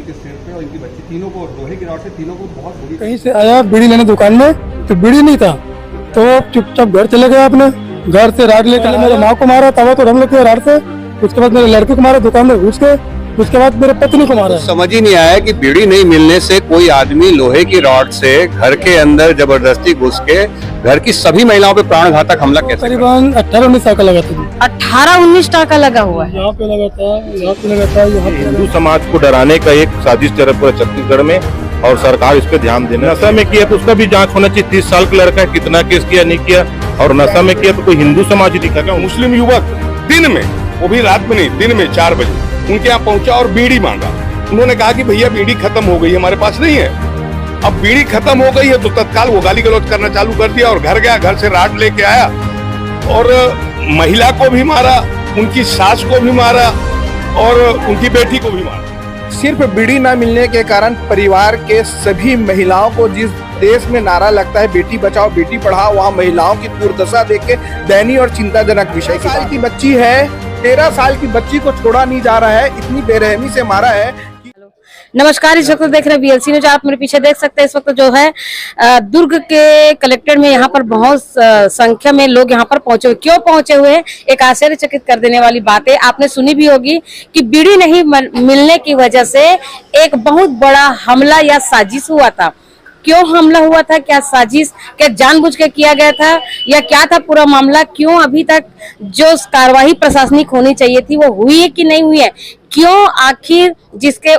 इनके सिर पे और इनकी बच्ची, तीनों को लोहे की रॉड से तीनों को बहुत बुरी। कहीं से आया बीड़ी लेने दुकान में, तो बीड़ी नहीं था, तो चुपचाप घर चले गए अपने। घर से राड लेकर मेरे माँ को मारा, तवा तो हम लोग राड से, उसके बाद मेरे लड़के को मारा दुकान में घुस के, उसके बाद मेरे पत्नी को मारा। समझ ही नहीं आया कि बीड़ी नहीं मिलने से कोई आदमी लोहे की रॉड से घर के अंदर जबरदस्ती घुस के घर की सभी महिलाओं पे प्राणघातक हमला कैसे। करीबन 18-19 टाका लगा था। 18-19 टाका लगा हुआ है। यहाँ पे लगा था, यहाँ पे लगा था, यहाँ पे। हिंदू समाज को डराने का एक साजिश चल पूरे छत्तीसगढ़ में, और सरकार इस पे ध्यान देना। नशा में किया तो उसका भी जांच होना चाहिए। 30 साल का लड़का है, कितना केस किया नहीं किया, और नशा में किया तो कोई हिंदू समाज ही दिखा। मुस्लिम युवक दिन में, वो भी रात में नहीं, दिन में 4 बजे उनके यहाँ पहुंचा और बीड़ी मांगा। उन्होंने कहा कि भैया बीड़ी खत्म हो गई, हमारे पास नहीं है। अब बीड़ी खत्म हो गई है तो तत्काल वो गाली गलौज करना चालू कर दिया और घर गया, घर से राड लेके आया और महिला को भी मारा, उनकी सास को भी मारा और उनकी बेटी को भी मारा। सिर्फ बीड़ी न मिलने के कारण परिवार के सभी महिलाओं को, जिस देश में नारा लगता है बेटी बचाओ बेटी पढ़ाओ, वहाँ महिलाओं की दुर्दशा देख के दयनीय और चिंताजनक विषय। 13 साल की बच्ची है, 13 साल की बच्ची को छोड़ा नहीं जा रहा है, इतनी बेरहमी से मारा है। नमस्कार, इस वक्त देख रहे हैं BLC न्यूज। आप मेरे पीछे देख सकते हैं इस वक्त जो है दुर्ग के कलेक्टेड में यहाँ पर बहुत संख्या में लोग यहाँ पर पहुंचे हुए। क्यों पहुंचे हुए हैं? एक आश्चर्यचकित कर देने वाली बात है, आपने सुनी भी होगी कि बीड़ी नहीं मिलने की वजह से एक बहुत बड़ा हमला या साजिश हुआ था। क्यों हमला हुआ था, क्या साजिश, क्या जानबूझ के किया गया था, या क्या था पूरा मामला? क्यों अभी तक जो कार्रवाई प्रशासनिक होनी चाहिए थी वो हुई है कि नहीं हुई है? क्यों आखिर जिसके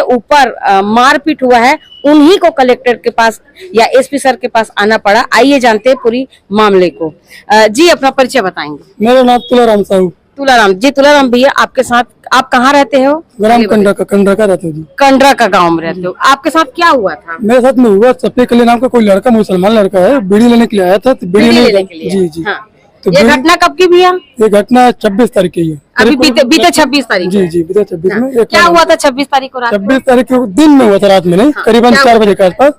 ऊपर मारपीट हुआ है उन्हीं को कलेक्टर के पास या SP सर के पास आना पड़ा? आइए जानते हैं पूरी मामले को। जी, अपना परिचय बताएंगे। मेरा नाम तुलाराम साहू। तुलाराम जी, तुलाराम भैया, आपके साथ, आप कहाँ रहते हो? ग्राम कंडरा का रहते हो जी। कंडरा का गांव में रहते हो। आपके साथ क्या हुआ था? मेरे साथ में हुआ, सफेद कले नाम का कोई लड़का, मुसलमान लड़का है, बीड़ी लेने के लिए आया था। तो बीड़ी लेने के लिए? जी जी। हाँ। तो ये घटना कब की भैया? ये घटना 26 तारीख की है। अभी बीते 26 तारीख। जी जी, बीते 26 में। क्या हुआ था 26 तारीख को रात? 26 तारीख को दिन में हुआ था, रात में नहीं, करीबन 4 बजे के आसपास।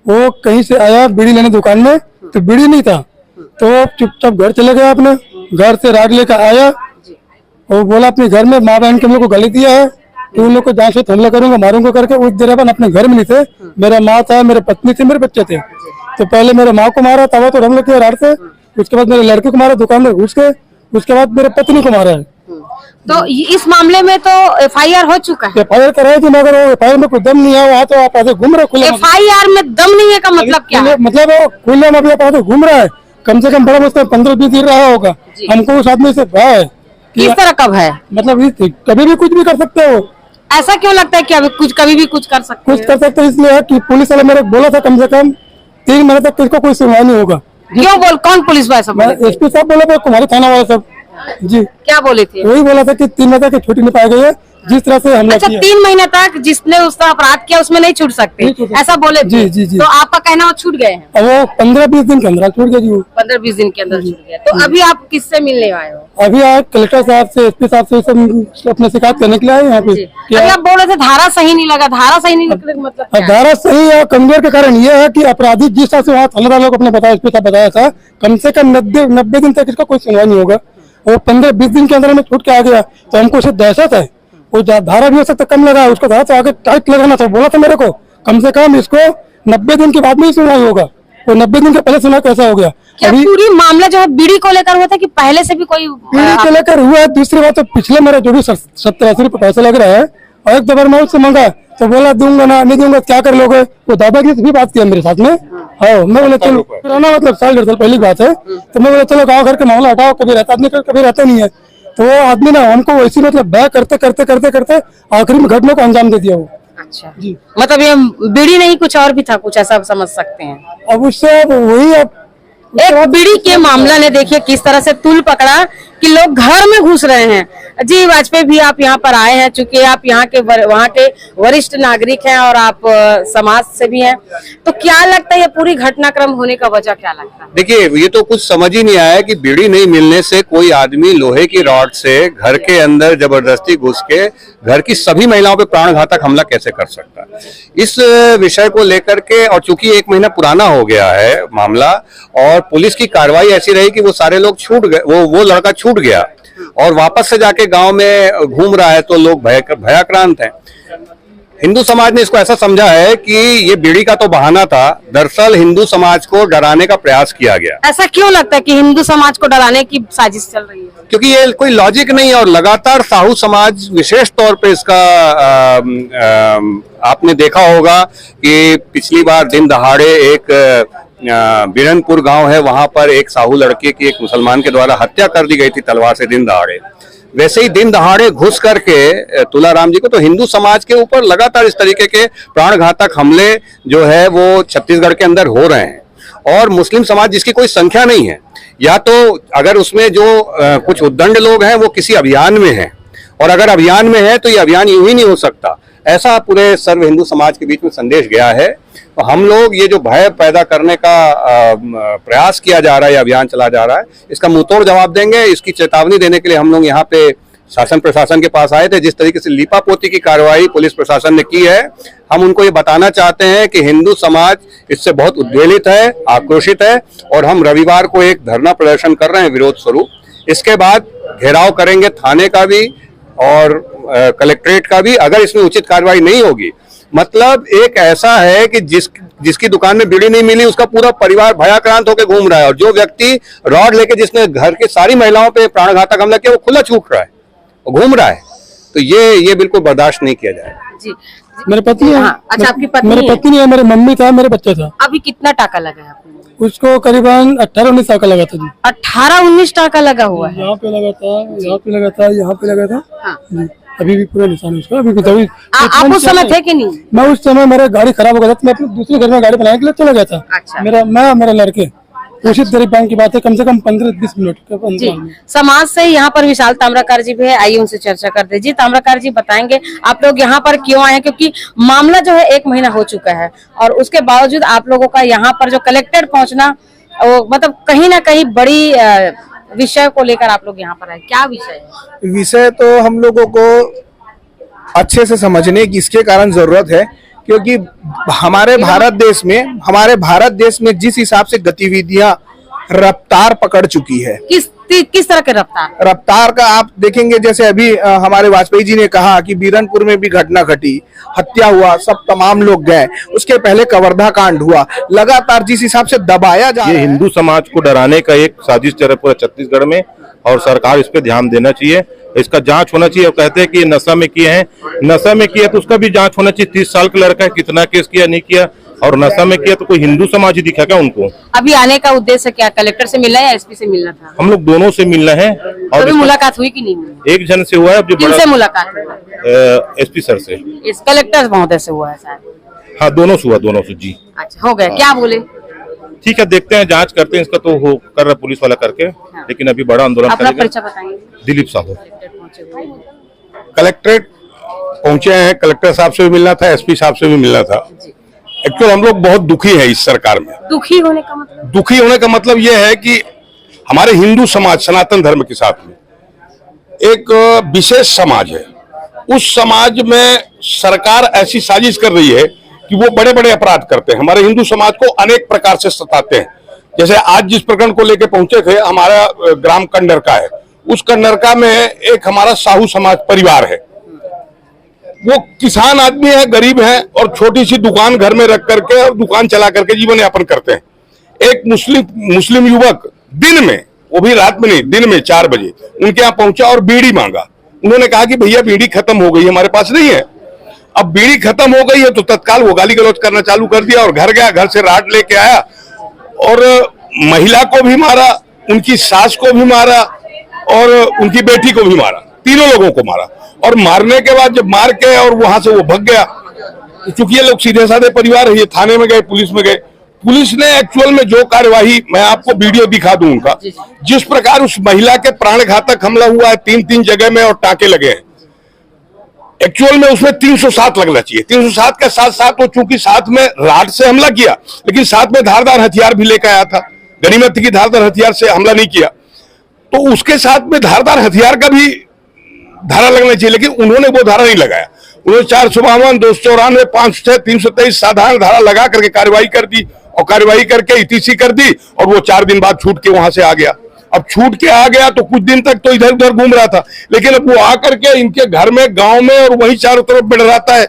वो कहीं से आया बीड़ी लेने दुकान में, तो बीड़ी नहीं था, तो चुपचाप घर चले गए अपने। घर से राड लेकर आया और बोला अपने घर में माँ बहन के हम लोग को गाली दिया है कि उन लोग को जांच से हमला करूंगा, मारूंगा करके। उस देर अपन अपने घर में नहीं थे, मेरा माँ था, मेरे पत्नी थी, मेरे बच्चे थे। तो पहले मेरे माँ को मारा, तवा तो हम लोग राड से, उसके बाद मेरे लड़के को मारा दुकान में घुस के, उसके बाद मेरे पत्नी को मारा है। तो इस मामले में तो FIR हो चुका है। FIR कराई थी, मगर वो FIR में कोई दम नहीं है। वहाँ तो आप ऐसे घूम रहे खुले। FIR में दम नहीं है का मतलब क्या है? मतलब वो खुले में भी आप घूम रहा है, कम से कम बड़ा मुश्किल 15-20 दिन रहा होगा। हमको उस आदमी से भय है। किस तरह कब है? मतलब कभी भी कुछ भी कर सकते हो। ऐसा क्यों लगता है कि अभी कभी भी कुछ कर सकते? कुछ कर सकते इसलिए है कि पुलिस वाले मेरे बोला था कम से कम 3 महीने तक किसको कोई सुनवाई नहीं होगा। क्यों कौन पुलिस वाला सब? SP साहब बोला था, कुमारी थाना वाला सब। जी, क्या बोले थे? वही बोला था कि 3 महीने तक छुट्टी नहीं पाई गई है, जिस तरह से हमला अच्छा, किया। 3 महीने तक जिसने उसका अपराध किया उसमें नहीं छूट सकते, ऐसा बोले थे? जी जी जी। तो आपका कहना वो छूट गए हैं? अब वो 15-20 दिन के अंदर छूट गया जी। 15-20 दिन के अंदर छूट गया। तो अभी आप किससे मिलने आए हो? अभी आज कलेक्टर साहब से, SP साहब से सब अपने शिकायत करने के लिए आए यहाँ पे। अभी आप बोल रहे थे धारा सही नहीं लगा, धारा सही नहीं लगने का मतलब क्या है? धारा सही है, कमजोर के कारण ये है कि अपराधी जिस तरह से वहाँ थानेदार लोग अपने बताया, SP साहब बताया था, कम से कम 90 दिन तक इसका कोई सुनवाई नहीं होगा। और 15-20 दिन के अंदर हमें छूट के आ गया, तो हमको उसे दहशत है। वो धारा भी हो सकता कम लगा, उसको धारा तो आगे टाइट लगाना था। बोला था मेरे को कम से कम इसको 90 दिन के बाद में ही सुनवाई होगा, तो 90 दिन के पहले सुनवाई कैसा हो गया? अभी पूरी मामला जो है बीड़ी को लेकर हुआ था कि पहले से भी कोई? बीड़ी को लेकर हुआ है। दूसरी बात, तो पिछले मेरे जो भी 70-80 रुपये पैसा लग रहा है, और एक बार मैं उससे मांगा तो बोला दूंगा ना, नहीं दूंगा, क्या कर लोगे? वो दादागिरी से भी बात किया मेरे साथ में। हाँ, मैं बोला चलो, पुराना मतलब 1-1.5 साल पहली बात है। तो मैं बोला चलो गाँव घर के मामला हटाओ, कभी रहता नहीं, कभी रहता नहीं है। तो वो आदमी ना हमको वैसी मतलब बैक करते करते करते करते आखिरी में घटना को अंजाम दे दिया वो। अच्छा जी, मतलब ये बीड़ी नहीं कुछ और भी था, कुछ ऐसा आप समझ सकते हैं? अब उससे वही एक बीड़ी के मामला ने देखिए किस तरह से तूल पकड़ा कि लोग घर में घुस रहे हैं। जी वाजपेयी भी आप यहाँ पर आए हैं, चूंकि आप यहाँ के वहाँ के वरिष्ठ नागरिक हैं और आप समाज से भी हैं, तो क्या लगता है ये पूरी घटनाक्रम होने का वजह क्या लगता है? देखिए, ये तो कुछ समझ ही नहीं आया कि बीड़ी नहीं मिलने से कोई आदमी लोहे की रॉड से घर के अंदर जबरदस्ती घुस के घर की सभी महिलाओं पे प्राणघातक हमला कैसे कर सकता है। इस विषय को लेकर के, और चूंकि 1 महीना पुराना हो गया है मामला, और पुलिस की कार्रवाई ऐसी रही कि वो सारे लोग छूट गए, वो लड़का छूट गया और वापस से जाके गांव में घूम रहा है, तो लोग भयाक्रांत हैं। हिंदू समाज ने इसको ऐसा समझा है कि ये बीड़ी का तो बहाना था, दरअसल हिंदू समाज को डराने का प्रयास किया गया। ऐसा क्यों लगता है कि हिंदू समाज को डराने की साजिश चल रही है? क्योंकि ये कोई लॉजिक नहीं है और लगातार साहू समाज विशेष तौर पे इसका आपने देखा होगा कि पिछली बार दिन दहाड़े एक बिरनपुर गांव है, वहां पर एक साहू लड़के की एक मुसलमान के द्वारा हत्या कर दी गई थी तलवार से दिन दहाड़े। वैसे ही दिन दहाड़े घुस करके तुलाराम जी को, तो हिंदू समाज के ऊपर लगातार इस तरीके के प्राणघातक हमले जो है वो छत्तीसगढ़ के अंदर हो रहे हैं। और मुस्लिम समाज जिसकी कोई संख्या नहीं है, या तो अगर उसमें जो कुछ उद्दंड लोग हैं वो किसी अभियान में हैं, और अगर अभियान में है तो ये अभियान यूं ही नहीं हो सकता, ऐसा पूरे सर्व हिंदू समाज के बीच में संदेश गया है। तो हम लोग ये जो भय पैदा करने का प्रयास किया जा रहा है, अभियान चला जा रहा है, इसका मुंहतोड़ जवाब देंगे। इसकी चेतावनी देने के लिए हम लोग यहाँ पे शासन प्रशासन के पास आए थे। जिस तरीके से लीपापोती की कार्रवाई पुलिस प्रशासन ने की है, हम उनको ये बताना चाहते हैं कि हिंदू समाज इससे बहुत उद्वेलित है, आक्रोशित है, और हम रविवार को एक धरना प्रदर्शन कर रहे हैं विरोध स्वरूप। इसके बाद घेराव करेंगे थाने का भी और कलेक्ट्रेट का भी, अगर इसमें उचित कार्रवाई नहीं होगी। मतलब एक ऐसा है कि जिसकी दुकान में बीड़ी नहीं मिली उसका पूरा परिवार भयाक्रांत होकर घूम रहा है, और जो व्यक्ति रॉड लेके जिसने घर के सारी महिलाओं पे प्राणघातक हमला किया वो खुला छूट रहा है, वो घूम रहा है। तो ये बिल्कुल बर्दाश्त नहीं किया जाएगा। जी मेरे पति है। हाँ, अच्छा आपकी पत्नी मेरे है? पति नहीं है, मेरे मम्मी था, मेरे बच्चा था। अभी कितना टाका लगा है आपको? उसको करीबन 18-19 टाका लगा था जी। 18-19 टाका लगा हुआ है? यहाँ पे लगा था, यहाँ पे लगा था, यहाँ पे लगा था। हाँ। जी, अभी भी पूरा निशान है उसका। अभी भी आप उस समय थे कि नहीं? मैं उस समय, मेरा गाड़ी खराब हो गया था, मैं अपने दूसरे घर में गाड़ी बनाने के लिए चला गया था। अच्छा। मेरा लड़के उसी तरीके की बात है, कम से कम 15-20 मिनट का। जी, समाज से यहाँ पर विशाल ताम्रकार जी भी है, आइए उनसे चर्चा करते हैं। जी ताम्रकार जी, बताएंगे आप लोग यहाँ पर क्यों आए हैं? क्योंकि मामला जो है 1 महीना हो चुका है और उसके बावजूद आप लोगों का यहाँ पर जो कलेक्टर पहुँचना, वो मतलब कहीं ना कहीं बड़ी विषय को लेकर आप लोग यहाँ पर आए। क्या विषय है? विषय तो हम लोगों को अच्छे से समझने की इसके कारण जरूरत है, क्योंकि हमारे भारत देश में जिस हिसाब से गतिविधियां रफ्तार पकड़ चुकी है, किस तरह के रफ्तार का आप देखेंगे। जैसे अभी हमारे वाजपेयी जी ने कहा कि बीरनपुर में भी घटना घटी, हत्या हुआ, सब तमाम लोग गए। उसके पहले कवर्धा कांड हुआ। लगातार जिस हिसाब से दबाया जा रहा है, हिंदू समाज को डराने का एक साजिश चल रहा है पूरे छत्तीसगढ़ में, और सरकार इस पे ध्यान देना चाहिए, इसका जांच होना चाहिए। और कहते हैं कि नशा में किए हैं, नशा में किया तो उसका भी जांच होना चाहिए। 30 साल का लड़का है, कितना केस किया, नहीं किया, और नशा में किया तो कोई हिंदू समाज ही दिखा क्या उनको? अभी आने का उद्देश्य क्या? कलेक्टर से मिलना है या एसपी से मिलना था? हम लोग दोनों से मिलना है। और अभी मुलाकात हुई कि नहीं हुई? एक जन से हुआ है, जो किनसे मुलाकात हुआ? एसपी सर से। इस कलेक्टर महोदय से हुआ है शायद? हाँ, दोनों से हुआ, दोनों से जी। अच्छा, हो गया। क्या बोले? ठीक है, देखते हैं, जांच करते हैं इसका, तो हो कर रहा पुलिस वाला करके। हाँ। लेकिन अभी बड़ा आंदोलन अपना करेगा। परिचय बताएंगे। दिलीप साहू। कलेक्ट्रेट पहुंचे हैं, कलेक्टर साहब से भी मिलना था, एसपी साहब से भी मिलना था। एक्चुअल हम लोग बहुत दुखी हैं इस सरकार में। दुखी होने का मतलब? दुखी होने का मतलब यह है कि हमारे हिंदू समाज, सनातन धर्म के साथ में एक विशेष समाज है, उस समाज में सरकार ऐसी साजिश कर रही है कि वो बड़े बड़े अपराध करते हैं, हमारे हिंदू समाज को अनेक प्रकार से सताते हैं। जैसे आज जिस प्रकरण को लेकर पहुंचे थे, हमारा ग्राम कंडरका है, उस कंडरका में एक हमारा साहू समाज परिवार है। वो किसान आदमी है, गरीब है, और छोटी सी दुकान घर में रख करके और दुकान चला करके जीवन यापन करते हैं। एक मुस्लिम युवक दिन में, वो भी रात में नहीं, दिन में 4 बजे उनके यहाँ पहुंचा और बीड़ी मांगा। उन्होंने कहा कि भैया बीड़ी खत्म हो गई, हमारे पास नहीं है। अब बीड़ी खत्म हो गई है तो तत्काल वो गाली गलौज करना चालू कर दिया और घर गया, घर से राड लेके आया और महिला को भी मारा, उनकी सास को भी मारा और उनकी बेटी को भी मारा, तीनों लोगों को मारा। और मारने के बाद जब मार के और वहां से वो भाग गया, चूंकि ये लोग सीधे साधे परिवार है, ये थाने में गए, पुलिस में गए। पुलिस ने एक्चुअल में जो कार्यवाही, मैं आपको वीडियो दिखा दूं उनका, जिस प्रकार उस महिला के प्राणघातक हमला हुआ है 3-3 जगह में और टाके लगे हैं, एक्चुअल में उसमें 307 लगना चाहिए। 307 के साथ साथ वो चूंकि साथ में राड से हमला किया, लेकिन साथ में धारदार हथियार भी लेकर आया था, गनीमत की धारदार हथियार से हमला नहीं किया, तो उसके साथ में धारदार हथियार का भी धारा लगना चाहिए, लेकिन उन्होंने वो धारा नहीं लगाया। उन्होंने 452, 294, 506, 323 साधारण धारा लगा करके कार्रवाई कर दी और कार्रवाई करके इटीसी कर दी, और वो 4 दिन बाद छूट के वहां से आ गया। अब छूट के आ गया तो कुछ दिन तक तो इधर उधर घूम रहा था, लेकिन अब वो आकर के इनके घर में, गांव में और वहीं चारों तरफ बढ़ रहता है,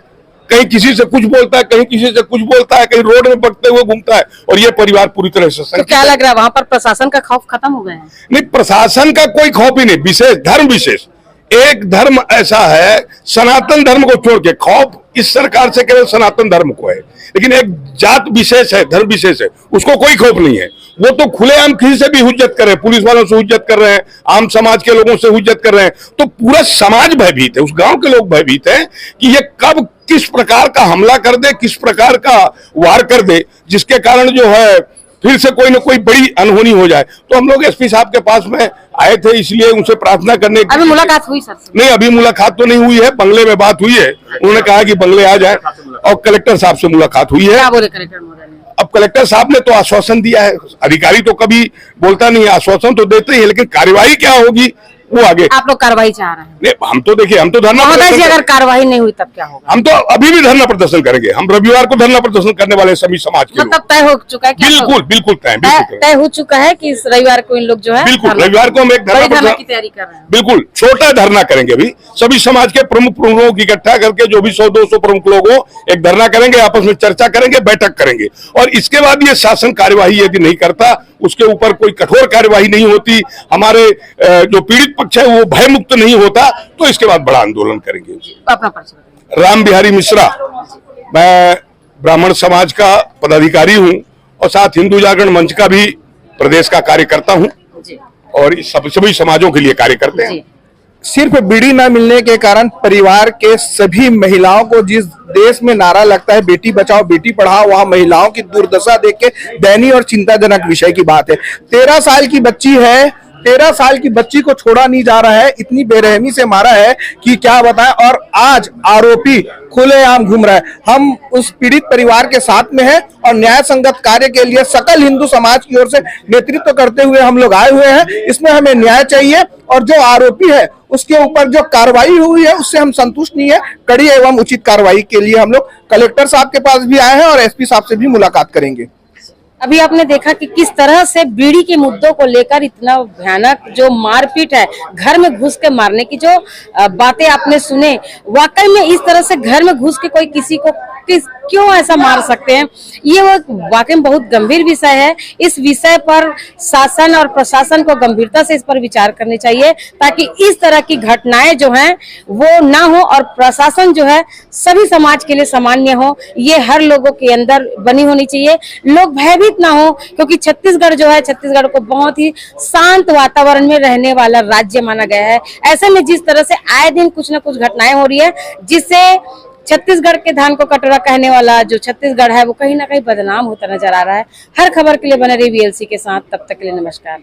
कहीं किसी से कुछ बोलता है, कहीं किसी से कुछ बोलता है, कहीं रोड में बकते हुए घूमता है, और ये परिवार पूरी तरह से तो क्या लग रहा है वहां पर प्रशासन का खौफ खत्म हो गया है? नहीं, प्रशासन का कोई खौफ ही नहीं। विशेष धर्म विशेष एक धर्म ऐसा है, सनातन धर्म को छोड़ के खौफ इस सरकार से केवल सनातन धर्म को है, लेकिन एक जात विशेष है, धर्म विशेष है, उसको कोई खौफ नहीं है। वो तो खुलेआम किसी से भी हुज्जत कर रहे हैं, पुलिस वालों से हुज्जत कर रहे हैं, आम समाज के लोगों से हुज्जत कर रहे हैं, तो पूरा समाज भयभीत है, उस गांव के लोग भयभीत हैं कि ये कब किस प्रकार का हमला कर दे, किस प्रकार का वार कर दे, जिसके कारण जो है फिर से कोई ना कोई बड़ी अनहोनी हो जाए। तो हम लोग एसपी साहब के पास में आए थे, इसलिए उनसे प्रार्थना करने की। अभी मुलाकात हुई सर? नहीं, अभी मुलाकात तो नहीं हुई है, बंगले में बात हुई है, उन्होंने कहा कि बंगले आ जाए, और कलेक्टर साहब से मुलाकात हुई है। क्या बोले कलेक्टर महोदय ने? अब कलेक्टर साहब ने तो आश्वासन दिया है, अधिकारी तो कभी बोलता नहीं है, आश्वासन तो देते ही है, लेकिन कार्यवाही क्या होगी वो आगे। आप लोग कार्रवाई चाह रहे हैं? नहीं, हम तो देखिए, हम तो धरना महोदय जी, प्रदर्शन अगर कार्रवाई नहीं हुई तब क्या होगा? हम तो अभी भी धरना प्रदर्शन करेंगे। हम रविवार को धरना प्रदर्शन करने वाले सभी समाज के लोग। मतलब तय हो चुका है? बिल्कुल बिल्कुल तय हो चुका है कि इस रविवार को इन लोग जो है बिल्कुल रविवार को हम एक बड़ी धरना धरना की तैयारी कर रहे हैं। बिल्कुल छोटा धरना करेंगे। अभी सभी समाज के प्रमुख प्रमुखों को इकट्ठा करके, जो भी 100-200 प्रमुख लोग हो, एक धरना करेंगे, आपस में चर्चा करेंगे, बैठक करेंगे, और इसके बाद ये शासन कार्यवाही यदि नहीं करता, उसके ऊपर कोई कठोर कार्यवाही नहीं होती, हमारे जो पीड़ित पक्ष है वो भय मुक्त नहीं होता, तो इसके बाद बड़ा आंदोलन करेंगे। अपना परिचय? राम बिहारी मिश्रा, मैं ब्राह्मण समाज का पदाधिकारी हूं, और साथ हिंदू जागरण मंच का भी प्रदेश का कार्य करता हूं, और इस सभी समाजों के लिए कार्य करते हैं। सिर्फ बीड़ी न मिलने के कारण परिवार के सभी महिलाओं को, जिस देश में नारा लगता है बेटी बचाओ बेटी पढ़ाओ, वहां महिलाओं की दुर्दशा देख के दयनीय और चिंताजनक विषय की बात है। 13 साल की बच्ची है, 13 साल की बच्ची को छोड़ा नहीं जा रहा है, इतनी बेरहमी से मारा है कि क्या बताएं, और आज आरोपी खुलेआम घूम रहा है। हम उस पीड़ित परिवार के साथ में हैं, और न्याय संगत कार्य के लिए सकल हिंदू समाज की ओर से नेतृत्व करते हुए हम लोग आए हुए हैं। इसमें हमें न्याय चाहिए, और जो आरोपी है उसके ऊपर जो कार्रवाई हुई है उससे हम संतुष्ट नहीं है। कड़ी एवं उचित कार्रवाई के लिए हम लोग कलेक्टर साहब के पास भी आए हैं, और एसपी साहब से भी मुलाकात करेंगे। अभी आपने देखा कि किस तरह से बीड़ी के मुद्दों को लेकर इतना भयानक जो मारपीट है, घर में घुस के मारने की जो बातें आपने सुने, वाकई में इस तरह से घर में घुस के कोई किसी को क्यों ऐसा मार सकते हैं, ये वो वाकई में बहुत गंभीर विषय है। इस विषय पर शासन और प्रशासन को गंभीरता से इस पर विचार करनी चाहिए, ताकि इस तरह की घटनाएं जो हैं वो ना हो, और प्रशासन जो है सभी समाज के लिए सामान्य हो, ये हर लोगों के अंदर बनी होनी चाहिए। लोग भयभीत ना हो, क्योंकि छत्तीसगढ़ जो है, छत्तीसगढ़ को बहुत ही शांत वातावरण में रहने वाला राज्य माना गया है। ऐसे में जिस तरह से आए दिन कुछ न कुछ घटनाएं हो रही है, जिससे छत्तीसगढ़ के धान को कटोरा कहने वाला जो छत्तीसगढ़ है वो कहीं ना कहीं बदनाम होता नजर आ रहा है। हर खबर के लिए बने रहिए VLC के साथ, तब तक के लिए नमस्कार।